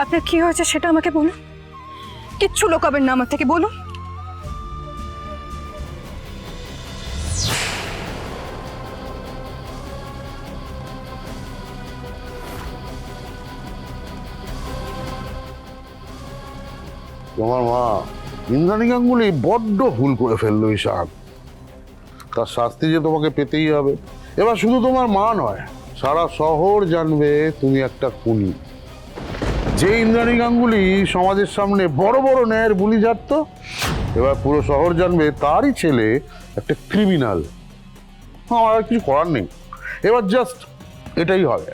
আপনার কি হয়েছে সেটা আমাকে বলুন, কিচ্ছু লুকাবেন না আমার থেকে, বলুন। তোমার মা ইন্দ্রাণী গাঙ্গুলি বড্ড ভুল করে ফেললো ঈশান। তার শাস্তি যে তোমাকে পেতেই হবে। এবার শুধু তোমার মা নয়, সারা শহর জানবে তুমি একটা খুনি। যে ইন্দ্রাণী গাঙ্গুলি সমাজের সামনে বড় বড় ন্যায়ের বুলি ঝাড়ত, এবার পুরো শহর জানবে তারই ছেলে একটা ক্রিমিনাল। আমার আর কিছু করার নেই, এবার জাস্ট এটাই হবে।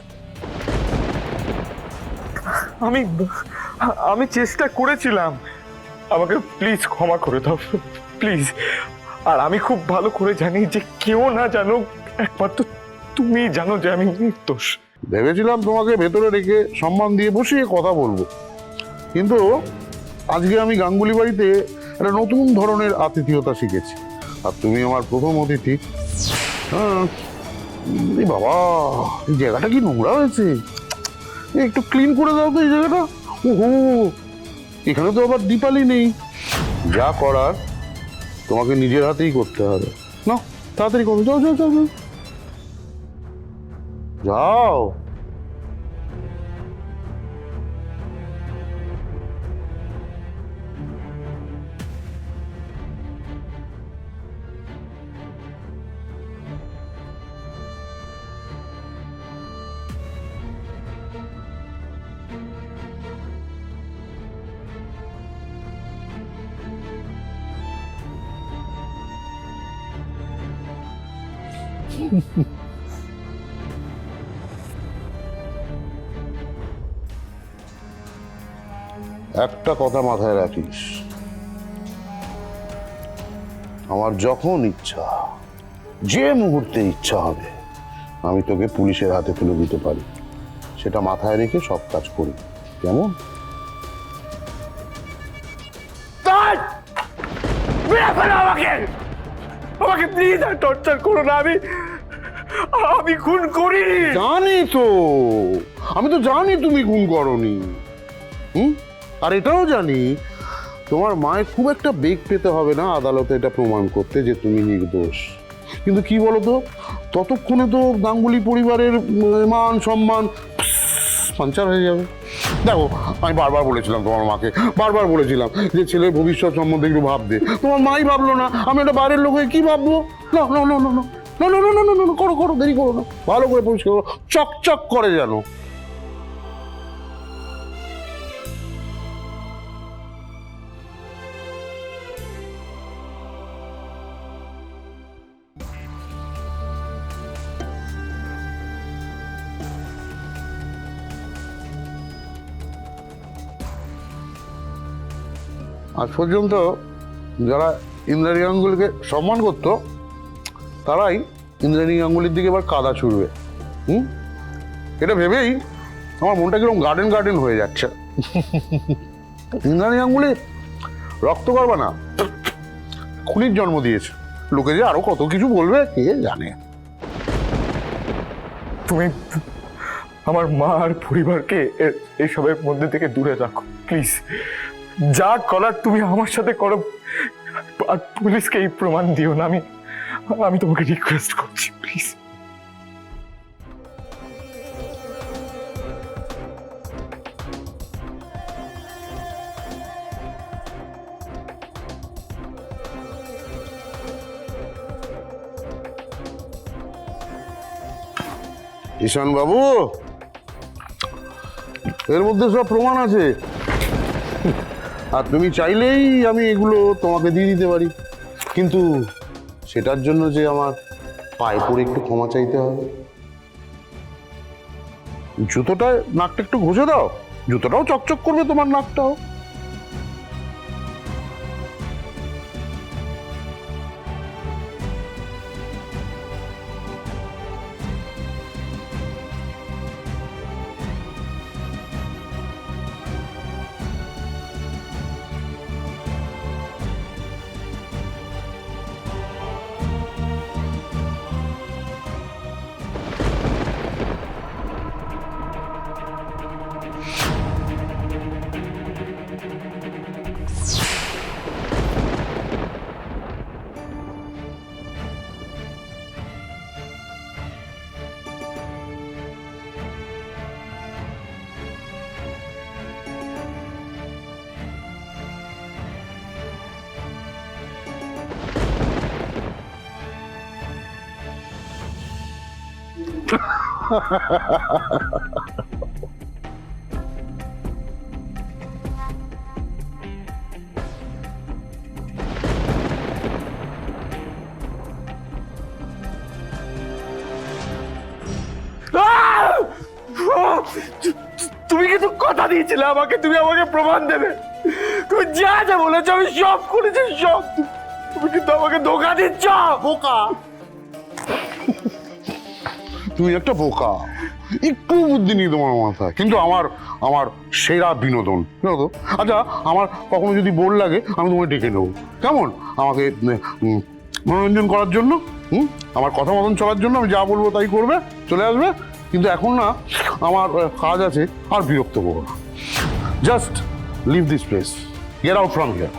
আমি আমি চেষ্টা করেছিলাম, আমাকে প্লিজ ক্ষমা করে দাও প্লিজ। আর আমি খুব ভালো করে জানি যে কেউ না জানুক, একমাত্র তুমি জানো যে আমি নির্দোষ। ভেবেছিলাম তোমাকে ভেতরে রেখে সম্মান দিয়ে বসিয়ে কথা বলবো, কিন্তু আজকে আমি গাঙ্গুলি বাড়িতে একটা নতুন ধরনের আতিথেয়তা শিখেছি, আর তুমি আমার প্রথম অতিথি। এই বাবা, এই জায়গাটা কি নোংরা হয়েছে, একটু ক্লিন করে দাও তো এই জায়গাটা। ওহো, এখানে তো আবার দীপালি নেই। যা করার তোমাকে নিজের হাতেই করতে হবে। না, তাড়াতাড়ি করো, যাও যাও যাও যাও যাও। একটা কথা মাথায় রাখিস, আমার যখন ইচ্ছা, যে মুহূর্তে ইচ্ছা হবে, আমি তোকে পুলিশের হাতে তুলে দিতে পারি। সেটা মাথায় রেখে সব কাজ করি, কেমন? আমাকে আমাকে প্লিজ আর টর্চার করো না। আমি খুন করিনি। জানি তো, আমি তো জানি তুমি খুন করনি। আর এটাও জানি তোমার মায়ের খুব একটা বেগ পেতে হবে না আদালতে এটা প্রমাণ করতে যে তুমি নির্দোষ। কিন্তু কি বলতো, ততক্ষণে তো গাঙ্গুলি পরিবারের মান সম্মান পাঞ্চার হয়ে যাবে। দেখো, আমি বারবার বলেছিলাম তোমার মাকে, বারবার বলেছিলাম যে ছেলের ভবিষ্যৎ সম্বন্ধে একটু ভাবতে। তোমার মাই ভাবলো না, আমি একটা বাইরের লোক হয়ে কি ভাববো? না না না না না না না না না না, করো করো, দেরি করো না, ভালো করে পরিষ্কার করো, চকচক করে জানো। আজ পর্যন্ত যারা ইন্দ্রাণী গাঙ্গুলিকে সম্মান করতো, তারাই ইন্দ্রাণী গাঙ্গুলির দিকে এবার কাদা ছুড়বে। এটা ভেবেই আমার মনটা কিরকম গার্ডেন গার্ডেন হয়ে যাচ্ছে। ইন্দ্রাণী গাঙ্গুলি রক্ত করবে না, খুনির জন্ম দিয়েছে। লোকে যে আরো কত কিছু বলবে কে জানে। তুমি আমার মা আর পরিবারকে এইসবের মধ্যে থেকে দূরে রাখো প্লিজ। যা করার তুমি আমার সাথে করো, আর পুলিশকে এই প্রমাণ দিও না। আমি তোমাকে রিকোয়েস্ট করছি প্লিজ। ঈশান বাবু, এর মধ্যে সব প্রমাণ আছে, আর তুমি চাইলেই আমি এগুলো তোমাকে দিয়ে দিতে পারি, কিন্তু সেটার জন্য যে আমার পায়ে পড়ে একটু ক্ষমা চাইতে হবে। জুতোটায় নাকটা একটু ঘষে দাও, জুতোটাও চকচক করবে, তোমার নাকটাও। তুমি কিন্তু কথা দিয়েছিলে আমাকে, তুমি আমাকে প্রমাণ দেবে। তুমি যা যা বলেছো আমি সব করেছি, সব। তুমি কিন্তু আমাকে ধোকা দিচ্ছ। বোকা, তুমি একটা বোকা, একটু বুদ্ধি নেই তোমার মাথায়। কিন্তু আমার আমার সেরা বিনোদন, জানো তো? আচ্ছা, আমার কখনো যদি বোর লাগে আমি তোমায় ডেকে নেবো, কেমন? আমাকে মনোরঞ্জন করার জন্য, আমার কথা মতন চলার জন্য আমি যা বলবো তাই করবে, চলে আসবে। কিন্তু এখন না, আমার কাজ আছে, আর বিরক্ত করবো না। Just leave this place, get out from here.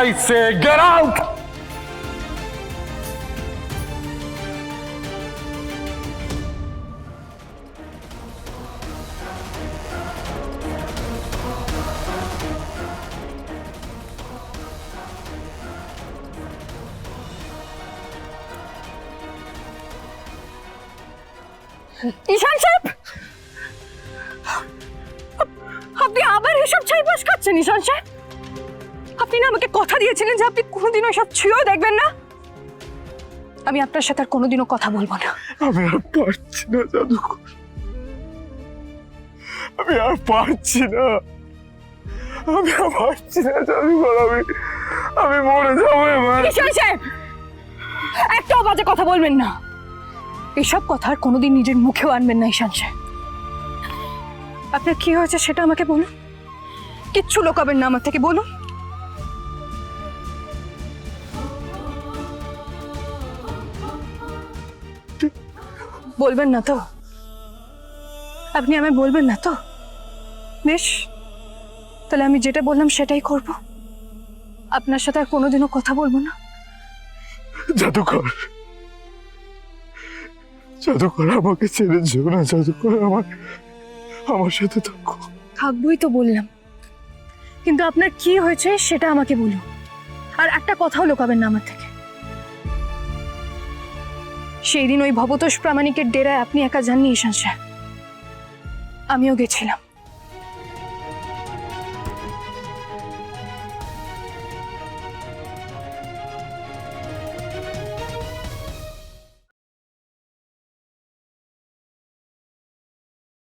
I say get out! Ishan সাহেব, আপনি আবার এসব ছাইপাশ খাচ্ছেন? ঈশান সাহেব, আপনি না আমাকে কথা দিয়েছিলেন যে আপনি কোনোদিনও এসব ছুঁয়েও দেখবেন না। আমি আপনার সাথে আর কোনোদিনও কথা বলবো না। আমি আর পারছি না জাদুকর, আমি আর পারছি না, আমি আর পারছি না জাদুকর, আমি মরে যাবো এবার। ঈশান সাহেব, একটাও বাজে কথা বলবেন না। এসব কথা আর কোনোদিন নিজের মুখেও আনবেন না। ঈশান সাহেব, আপনার কি হয়েছে সেটা আমাকে বলুন। কিচ্ছু লুকাবেন না আমার থেকে, বলুন। বলবেন না তো? আপনি আমায় বলবেন না তো? বেশ, তাহলে আমি যেটা বললাম সেটাই করব। আপনার সাথে আর কোনোদিনও কথা বলবো না। জাদুকর, জাদুকর আমাকে ছেড়ে যেও না। জাদুকর, আমার সাথে থাকো। থাকবোই তো বললাম, কিন্তু আপনার কি হয়েছে সেটা আমাকে বলুন। আর একটা কথাও লুকাবেন না আমার থেকে। সেই দিন ওই ভবতোষ প্রামাণিকের ডেরায় আপনি একা যাননি ঈশান সাহেব, আমিও গেছিলাম।